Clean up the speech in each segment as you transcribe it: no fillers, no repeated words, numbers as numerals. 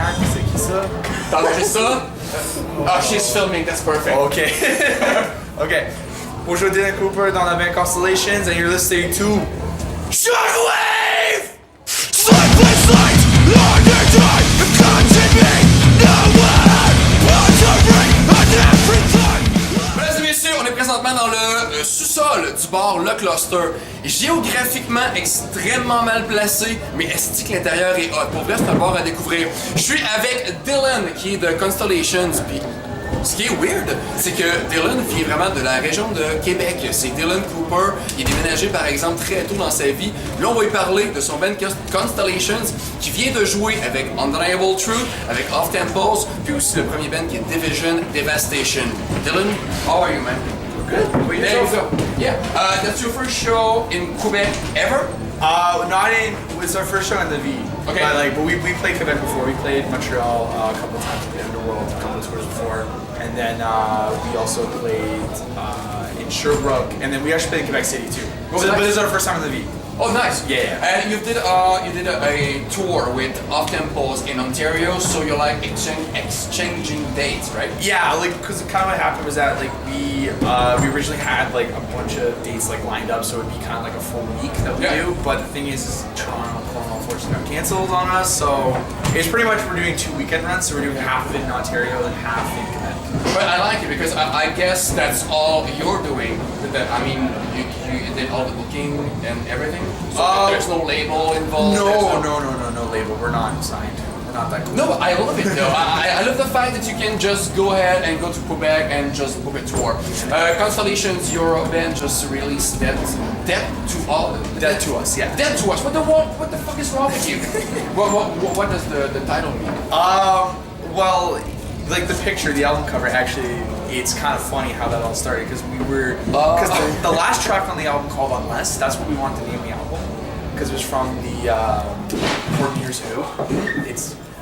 tabarnak, c'est qui ça? T'as enregistré ça? Oh, she's filming, that's perfect. Okay. Okay. Bonjour, Dylan Cooper dans la band Constellations, and you're listening to Shockwave! Sleepless nights, long day, continue nowhere, pondering on everything. Mesdames et messieurs, on est présentement dans le sous-sol du bar Le Cluster. Géographiquement extrêmement mal placé, mais est-ce que l'intérieur est hot? Pour vrai, c'est un bar à découvrir. Je suis avec Dylan, qui est de Constellations, puis ce qui est weird, c'est que Dylan vient vraiment de la région de Québec. C'est Dylan Cooper. Il est déménagé par exemple très tôt dans sa vie. Là, on va lui parler de son band Constellations qui vient de jouer avec Undeniable Truth, avec Off Tempos, puis aussi le premier band qui est Division Devastation. Dylan, how are you, man? Good. There you go. Yeah. That's your first show in Quebec ever? It was our first show in Lévis. Okay. But we played Quebec before. We played Montreal a couple of times in the Underworld, a couple of tours before. And then we also played in Sherbrooke. And then we actually played in Quebec City too. Oh, But nice. this is our first time in Lévis. Oh, nice. Yeah. And you did a tour with Off Tempos in Ontario, so you're like exchanging dates, right? Yeah, like because kind of what happened was that like we originally had like a bunch of dates like lined up, so it'd be kind of like a full week that we do. But the thing is Toronto unfortunately got canceled on us, so it's pretty much we're doing 2 weekend runs. So we're doing half of it in Ontario and half in Quebec. But I like it because I guess that's all you're doing. I mean, you did all the booking and everything. So there's no label involved. No label. We're not signed. We're not that cool. No, but I love it though. I love the fact that you can just go ahead and go to Quebec and just book a tour. Constellations, your band just released Dead to Us. Yeah. Dead to Us. What the fuck is wrong with you? what does the title mean? Well, like the picture, the album cover, actually, it's kind of funny how that all started because because the last track on the album called Unless, that's what we wanted to name the album because it was from the Years Who.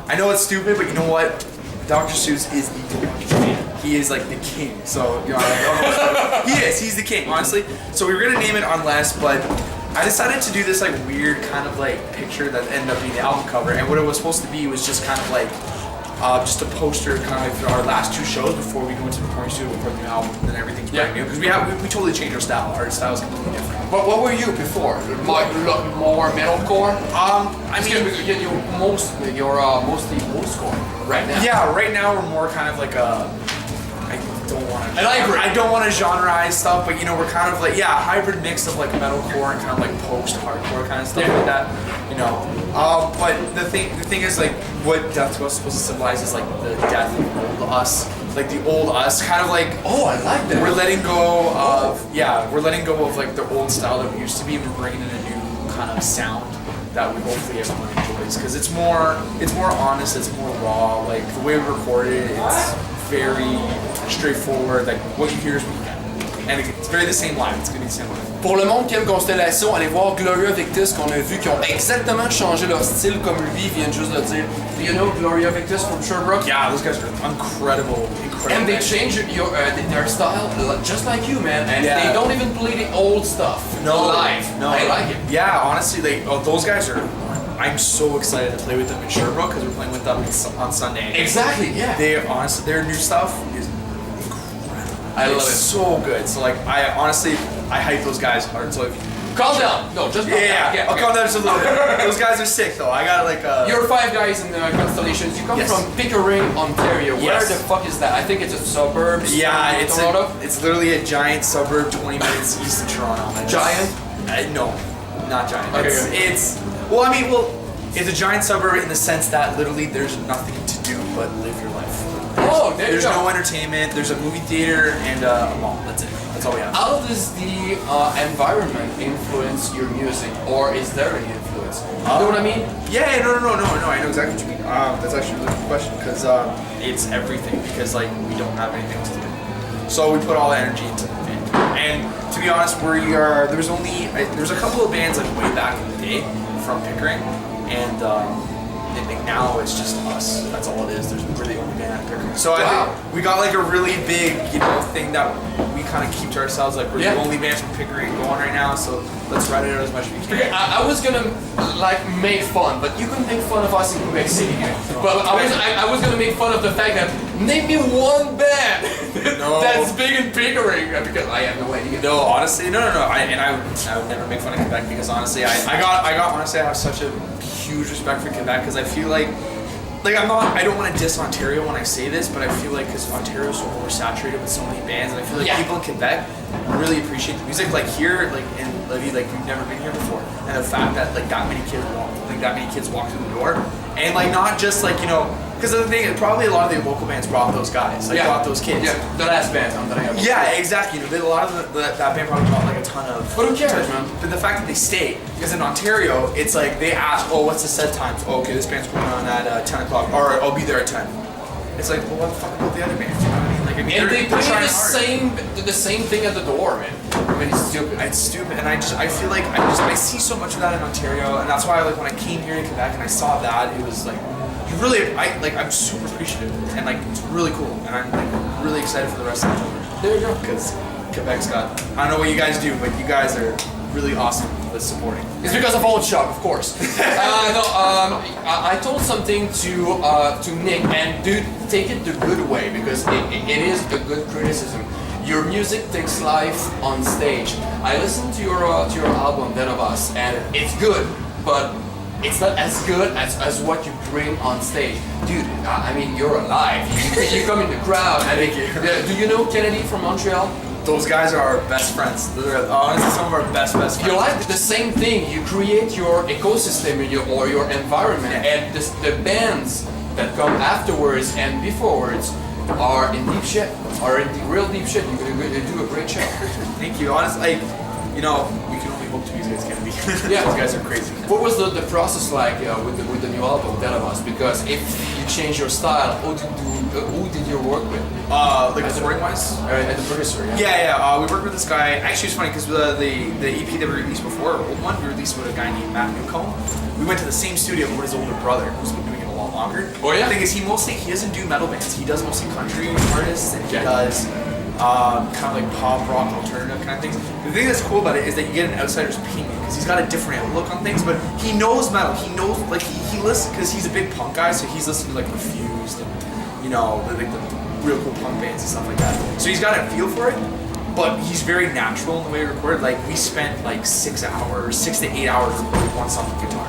I know it's stupid, but you know what? Dr. Seuss is the man. He is like the king. So you know, he's the king, honestly. So we were gonna name it Unless, but I decided to do this like weird kind of like picture that ended up being the album cover, and what it was supposed to be was just kind of like just a poster kind of like for our last 2 shows before we go into the recording studio for the new album, and then everything's brand new because we totally changed our style. Our style is completely different. But what were you before? More metalcore? I mean, you're mostly old-core right now. Yeah, right now we're more kind of like I don't want to genreize stuff, but you know we're kind of like a hybrid mix of like metalcore and kind of like post-hardcore kind of stuff like that. You know, but the thing is like what Death to Us is supposed to symbolize is like the death of the old us, like the old us, kind of like I like that. We're letting go of like the old style that we used to be, and we're bringing in a new kind of sound that we hopefully everyone enjoys because it's more honest, it's more raw. Like the way we record it, it's very straightforward. Like what you hear is what you get, and it's very the same live. It's gonna be the same live. Pour le monde qui aime Constellation, allez voir Gloria Victis qu'on a vu qui ont exactement changé leur style comme lui vient juste de dire. Do you know Gloria Victis from Sherbrooke? Yeah, those guys are incredible. And they change their style just like you, man. And they don't even play the old stuff live. No, I like it. Yeah, honestly, those guys are. I'm so excited to play with them in Sherbrooke because we're playing with them on Sunday. Exactly. Yeah. Their new stuff is incredible. I love it. So good. So like, I hype those guys hard. So if calm down. No, just calm down. I'll calm down just a little bit. Those guys are sick though. I got like You're 5 guys in the Constellations. You come from Pickering, Ontario. Where the fuck is that? I think it's a suburb. Yeah, Toronto. It's literally a giant suburb 20 minutes east of Toronto. Giant? No, not giant. Okay. It's a giant suburb in the sense that literally there's nothing to do but live your life. There's no entertainment. There's a movie theater and a mall. That's it. That's all we have. How does the environment influence your music, or is there any influence? You know what I mean? Yeah, no. I know exactly what you mean. That's actually a really good question because it's everything. Because like we don't have anything else to do, so we put all the energy into the band. And to be honest, there's a couple of bands like way back in the day from Pickering, and now it's just us. That's all it is. We're the only band at Pickering. So I think we got like a really big, thing that we kind of keep to ourselves. Like we're the only band from Pickering going right now. So let's ride it out as much as we can. I was gonna like make fun, but you can make fun of us in Quebec City. But I was gonna make fun of the fact that name me one band that's big in Pickering because I have no idea. No, honestly, no. I would never make fun of Quebec because honestly, I have such a huge respect for Quebec because I feel like I don't want to diss Ontario when I say this, but I feel like because Ontario is so oversaturated with so many bands, and I feel like people in Quebec really appreciate the music. Like here, like in Lévis, like we've never been here before, and the fact that like that many kids walk through the door, and like not just like because the thing is probably a lot of the local bands brought those guys, brought those kids. Yeah, the last band that I have. Yeah, exactly. A lot of that band probably brought like a ton of. But who cares, man? But the fact that they stay, because in Ontario, it's like they ask, oh, what's the set times? Oh, okay, this band's going on at 10 o'clock, or I'll be there at 10. It's like, well, what the fuck about the other bands? You know what I mean? Like, and they play the same thing at the door, man. I mean, it's stupid. It's stupid, and I feel like I see so much of that in Ontario, and that's why like when I came here to Quebec and I saw that, it was like. I'm super appreciative, and like it's really cool, and I'm like really excited for the rest of the tour. There you go. Because Quebec's got, I don't know what you guys do, but you guys are really awesome with supporting. It's because of Ondes Chocs, of course. I told something to Nick, and dude, take it the good way because it is a good criticism. Your music takes life on stage. I listened to your album, Then of Us, and it's good, but it's not as good as what you bring on stage. Dude, I mean, you're alive. You come in the crowd. Thank you. Do you know Kennedy from Montreal? Those guys are our best friends. They're honestly some of our best friends. You like the same thing. You create your ecosystem or your environment, and the bands that come afterwards and beforewards are in deep shit. Are in real deep shit. You do a great job. Thank you. Honestly, we can only hope to these guys can be. Yeah, those guys are crazy. What was the process like with the new album, Then of Us? Because if you change your style, who did you work with? Like recording wise? And the producer, Yeah. We worked with this guy. Actually, it's funny because the EP that we released before, our old one, we released with a guy named Matt Newcomb. We went to the same studio with his older brother, who's been doing it a lot longer. Oh yeah. The thing is, he doesn't do metal bands. He does mostly country artists, and he does kind of like pop, rock, alternative kind of things. The thing that's cool about it is that you get an outsider's opinion because he's got a different outlook on things, but he knows metal. He knows, like, he listens because he's a big punk guy, so he's listening to like Refused and the real cool punk bands and stuff like that. So he's got a feel for it, but he's very natural in the way he recorded. Like we spent like 6 to 8 hours with one song of guitar,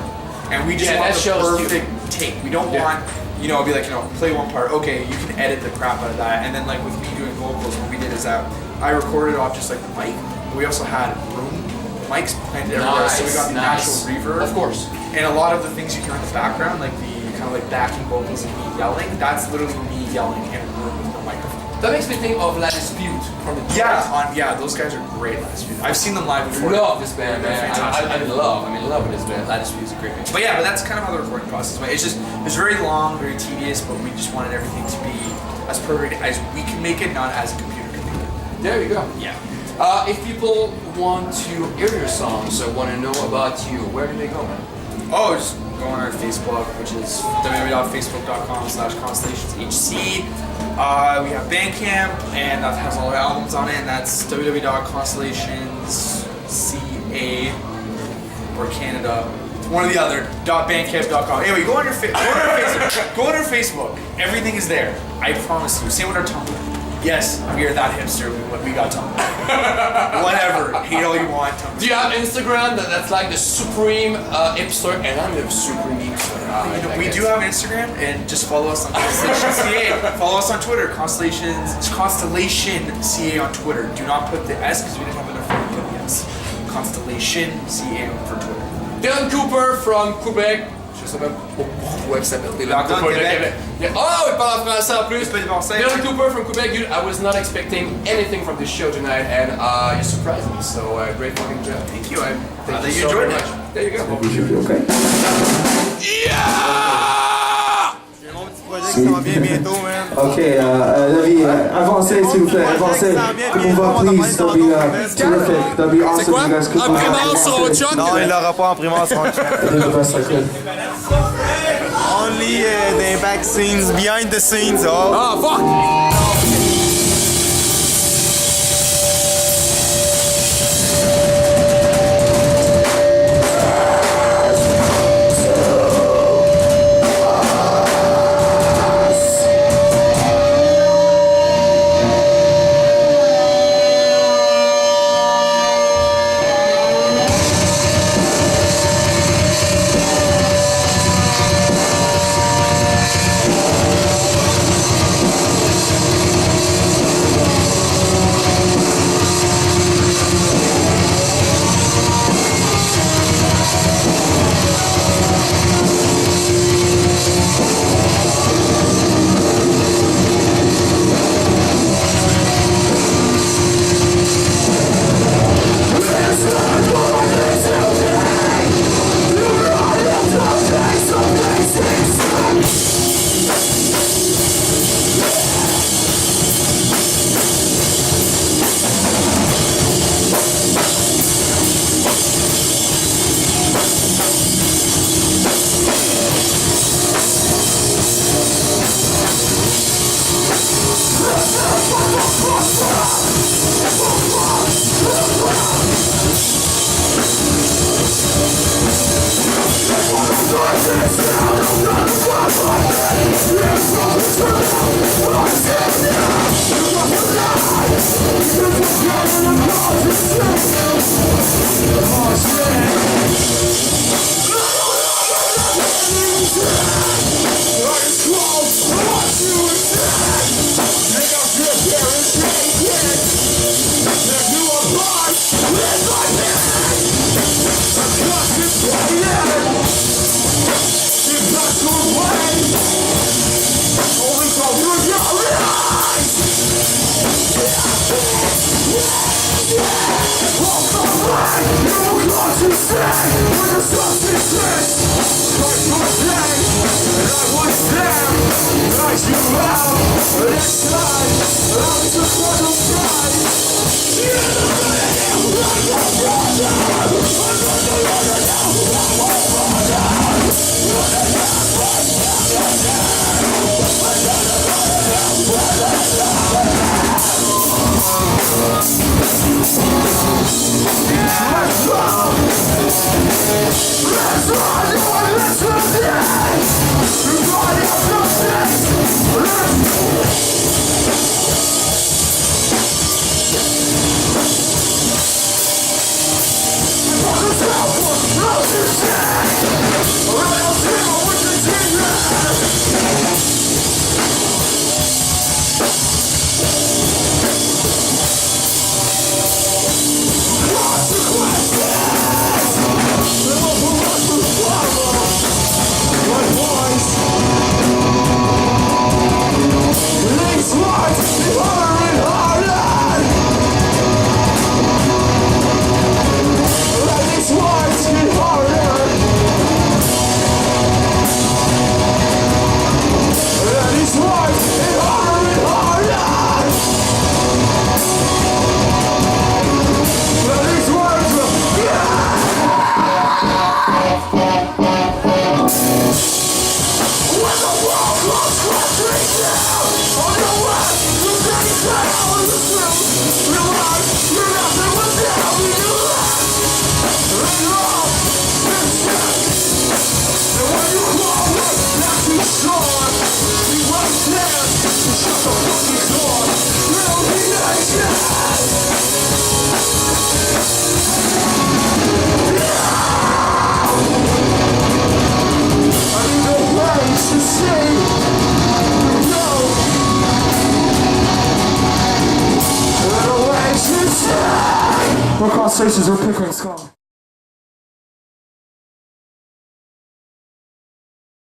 and we just want the perfect take. We don't want. Be like, play one part, okay, you can edit the crap out of that. And then like with me doing vocals, what we did is that I recorded off just like the mic, but we also had room mics planted everywhere, so we got the natural reverb. Of course. And a lot of the things you hear in the background, like the kind of like backing vocals and me yelling, that's literally me yelling in a room with no microphone. That makes me think of La Dispute from the those guys are great, La Dispute. I've seen them live before. Love this band, man. I'm in love with this band. La Dispute is a great band. But that's kind of how the recording process went. It's very long, very tedious, but we just wanted everything to be as perfect as we can make it, not as a computer can make it. There you go. Yeah. If people want to hear your songs or want to know about you, where do they go, man? Oh, just go on our Facebook, which is www.facebook.com/constellationshc. We have Bandcamp, and that has all our albums on it, and that's www.constellationsca or Canada, one or the other, .bandcamp.com. Anyway, go on our Facebook. Go on our Facebook. Everything is there. I promise you. Same with our Tumblr. Yes, we are that hipster. We got Tumblr. Whatever. Hate all you want. Tumblr. Do you have Instagram? That's like the supreme hipster, and I'm the supreme hipster. We do have Instagram, and just follow us on Constellation CA. Follow us on Twitter, Constellation CA on Twitter. Do not put the S because we didn't have enough room to put the S. Constellation CA for Twitter. Dylan Cooper from Quebec. Je sais même pas pourquoi il s'appelle Dylan Cooper de Québec. Oh, il parle français en plus. Dylan Cooper from Quebec, dude. I was not expecting anything from this show tonight, and you surprised me. So great fucking job. Thank you. Thank you so much. There you go. Okay. Yeah! Ok, Lévis, avancez s'il vous plaît, avancez. Promouvoir, please, that'll be terrific. That'll be awesome. C'est quoi? You guys could Imprimeur sur Ondes Chocs? Non, il l'aura pas imprimé sur Ondes Chocs. Only the back scenes, behind the scenes. Ah, fuck! Constellations or Pickering's call.